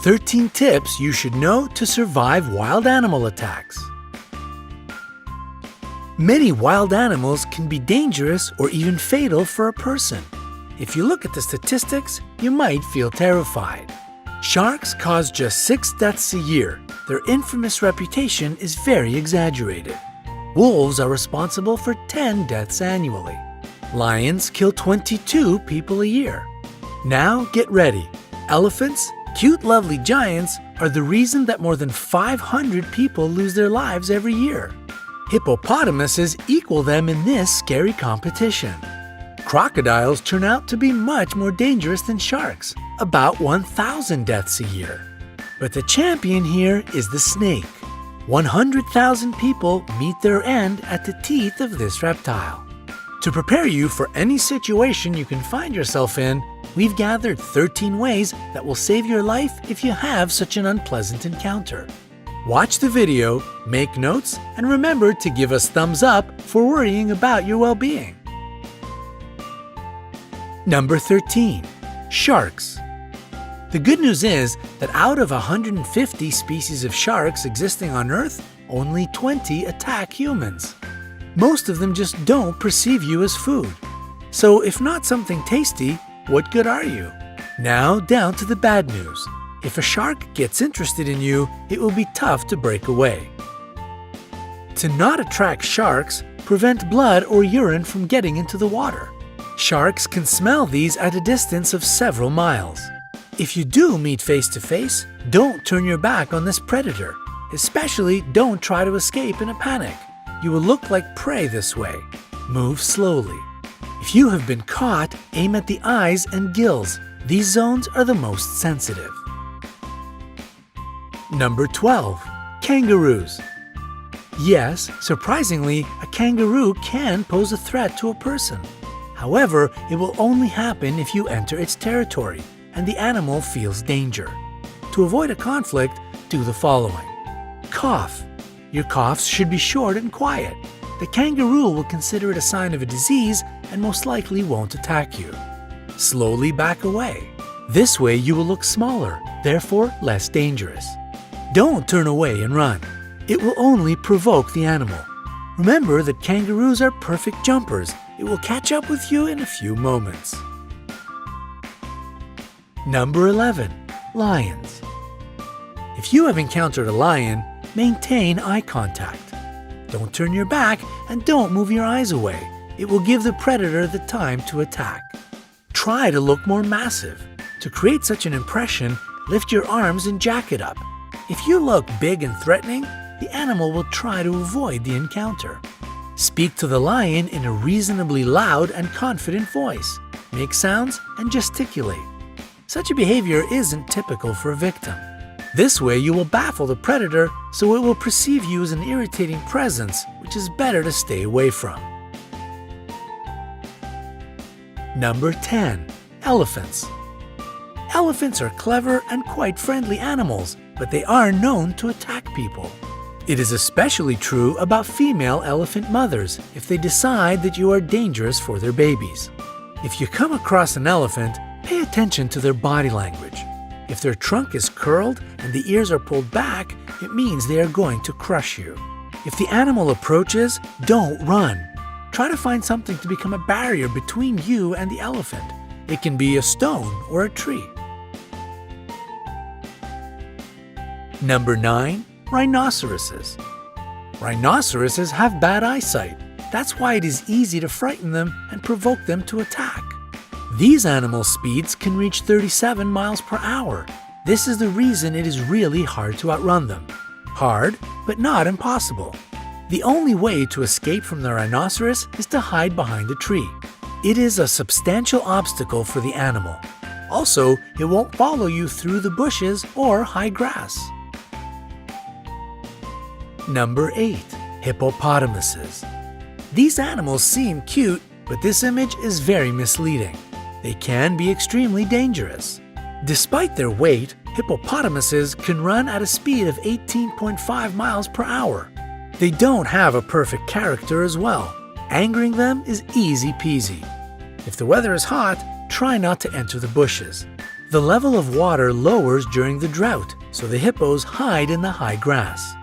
13 tips you should know to survive wild animal attacks. Many wild animals can be dangerous or even fatal for a person. If you look at the statistics, you might feel terrified. Sharks cause just 6 deaths a year. Their infamous reputation is very exaggerated. Wolves are responsible for 10 deaths annually. Lions kill 22 people a year. Now get ready. Elephants, cute lovely giants, are the reason that more than 500 people lose their lives every year. Hippopotamuses equal them in this scary competition. Crocodiles turn out to be much more dangerous than sharks, about 1,000 deaths a year. But the champion here is the snake. 100,000 people meet their end at the teeth of this reptile. To prepare you for any situation you can find yourself in, we've gathered 13 ways that will save your life if you have such an unpleasant encounter. Watch the video, make notes, and remember to give us thumbs up for worrying about your well-being. Number 13. Sharks. The good news is that out of 150 species of sharks existing on Earth, only 20 attack humans. Most of them just don't perceive you as food. So if not something tasty, what good are you? Now down to the bad news. If a shark gets interested in you, it will be tough to break away. To not attract sharks, prevent blood or urine from getting into the water. Sharks can smell these at a distance of several miles. If you do meet face to face, don't turn your back on this predator. Especially don't try to escape in a panic. You will look like prey this way. Move slowly. If you have been caught, aim at the eyes and gills. These zones are the most sensitive. Number 12. Kangaroos. Yes, surprisingly, a kangaroo can pose a threat to a person. However, it will only happen if you enter its territory and the animal feels danger. To avoid a conflict, do the following. Cough. Your coughs should be short and quiet. The kangaroo will consider it a sign of a disease and most likely won't attack you. Slowly back away. This way you will look smaller, therefore less dangerous. Don't turn away and run. It will only provoke the animal. Remember that kangaroos are perfect jumpers. It will catch up with you in a few moments. Number 11. Lions. If you have encountered a lion, maintain eye contact. Don't turn your back and don't move your eyes away. It will give the predator the time to attack. Try to look more massive. To create such an impression, lift your arms and jack it up. If you look big and threatening, the animal will try to avoid the encounter. Speak to the lion in a reasonably loud and confident voice. Make sounds and gesticulate. Such a behavior isn't typical for a victim. This way you will baffle the predator, so it will perceive you as an irritating presence, which is better to stay away from. Number 10. Elephants. Elephants are clever and quite friendly animals, but they are known to attack people. It is especially true about female elephant mothers if they decide that you are dangerous for their babies. If you come across an elephant, pay attention to their body language. If their trunk is curled and the ears are pulled back, it means they are going to crush you. If the animal approaches, don't run. Try to find something to become a barrier between you and the elephant. It can be a stone or a tree. Number 9. Rhinoceroses. Rhinoceroses have bad eyesight. That's why it is easy to frighten them and provoke them to attack. These animal speeds can reach 37 miles per hour. This is the reason it is really hard to outrun them. Hard, but not impossible. The only way to escape from the rhinoceros is to hide behind a tree. It is a substantial obstacle for the animal. Also, it won't follow you through the bushes or high grass. Number 8. Hippopotamuses. These animals seem cute, but this image is very misleading. They can be extremely dangerous. Despite their weight, hippopotamuses can run at a speed of 18.5 miles per hour. They don't have a perfect character as well. Angering them is easy peasy. If the weather is hot, try not to enter the bushes. The level of water lowers during the drought, so the hippos hide in the high grass.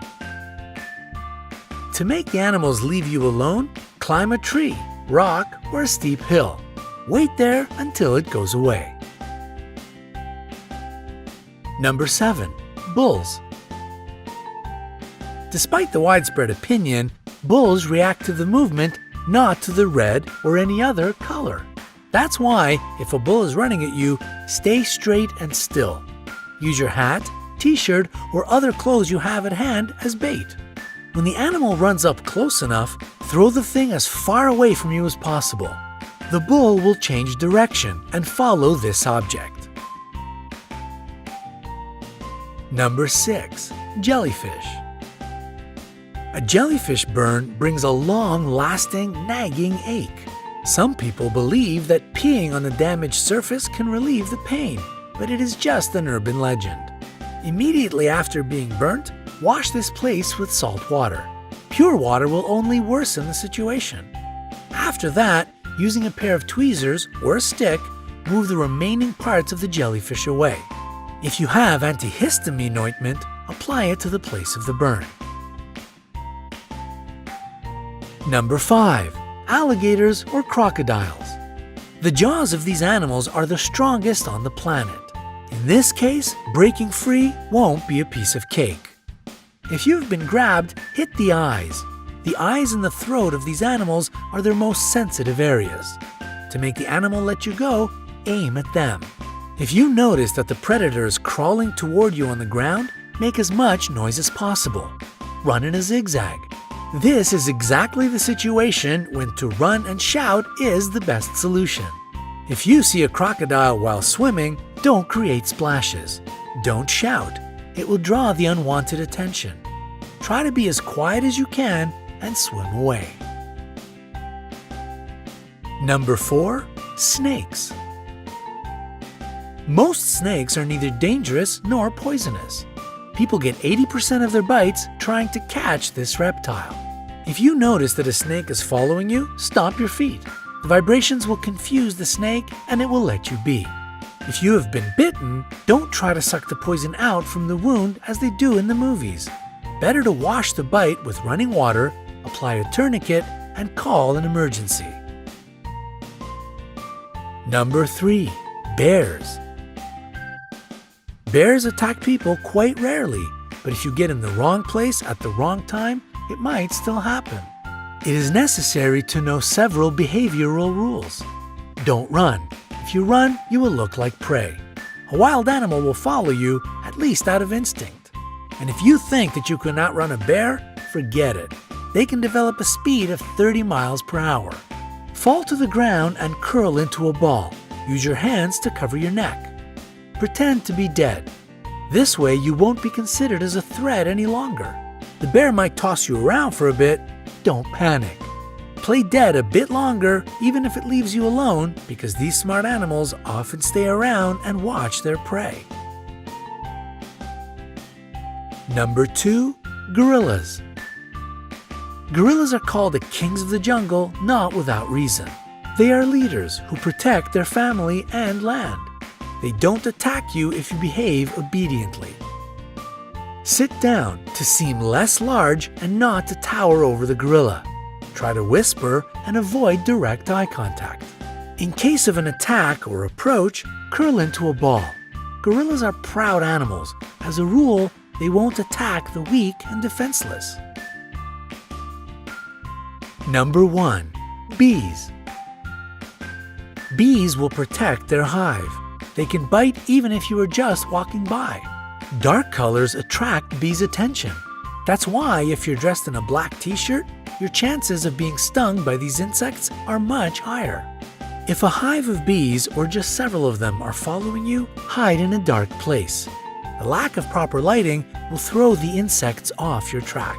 To make the animals leave you alone, climb a tree, rock, or a steep hill. Wait there until it goes away. Number 7. Bulls. Despite the widespread opinion, bulls react to the movement, not to the red or any other color. That's why, if a bull is running at you, stay straight and still. Use your hat, t-shirt, or other clothes you have at hand as bait. When the animal runs up close enough, throw the thing as far away from you as possible. The bull will change direction and follow this object. Number 6. Jellyfish. A jellyfish burn brings a long-lasting, nagging ache. Some people believe that peeing on the damaged surface can relieve the pain, but it is just an urban legend. Immediately after being burnt, wash this place with salt water. Pure water will only worsen the situation. After that, using a pair of tweezers or a stick, move the remaining parts of the jellyfish away. If you have antihistamine ointment, apply it to the place of the burn. Number 5. Alligators or crocodiles. The jaws of these animals are the strongest on the planet. In this case, breaking free won't be a piece of cake. If you've been grabbed, hit the eyes. The eyes and the throat of these animals are their most sensitive areas. To make the animal let you go, aim at them. If you notice that the predator is crawling toward you on the ground, make as much noise as possible. Run in a zigzag. This is exactly the situation when to run and shout is the best solution. If you see a crocodile while swimming, don't create splashes. Don't shout. It will draw the unwanted attention. Try to be as quiet as you can and swim away. Number 4. Snakes. Most snakes are neither dangerous nor poisonous. People get 80% of their bites trying to catch this reptile. If you notice that a snake is following you, stop your feet. The vibrations will confuse the snake and it will let you be. If you have been bitten, don't try to suck the poison out from the wound as they do in the movies. Better to wash the bite with running water, apply a tourniquet, and call an emergency. Number 3. Bears. Bears attack people quite rarely, but if you get in the wrong place at the wrong time, it might still happen. It is necessary to know several behavioral rules. Don't run. If you run, you will look like prey. A wild animal will follow you, at least out of instinct. And if you think that you can outrun a bear, forget it. They can develop a speed of 30 miles per hour. Fall to the ground and curl into a ball. Use your hands to cover your neck. Pretend to be dead. This way you won't be considered as a threat any longer. The bear might toss you around for a bit. Don't panic. Play dead a bit longer, even if it leaves you alone, because these smart animals often stay around and watch their prey. Number 2. Gorillas. Gorillas are called the kings of the jungle not without reason. They are leaders who protect their family and land. They don't attack you if you behave obediently. Sit down to seem less large and not to tower over the gorilla. Try to whisper and avoid direct eye contact. In case of an attack or approach, curl into a ball. Gorillas are proud animals. As a rule, they won't attack the weak and defenseless. Number 1. Bees. Bees will protect their hive. They can bite even if you are just walking by. Dark colors attract bees' attention. That's why if you're dressed in a black t-shirt, your chances of being stung by these insects are much higher. If a hive of bees or just several of them are following you, hide in a dark place. The lack of proper lighting will throw the insects off your track.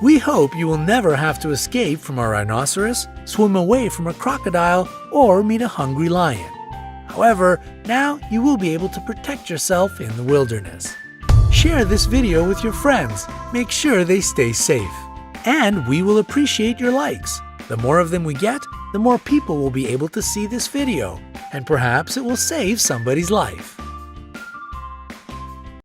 We hope you will never have to escape from a rhinoceros, swim away from a crocodile, or meet a hungry lion. However, now you will be able to protect yourself in the wilderness. Share this video with your friends. Make sure they stay safe. And we will appreciate your likes. The more of them we get, the more people will be able to see this video, and perhaps it will save somebody's life.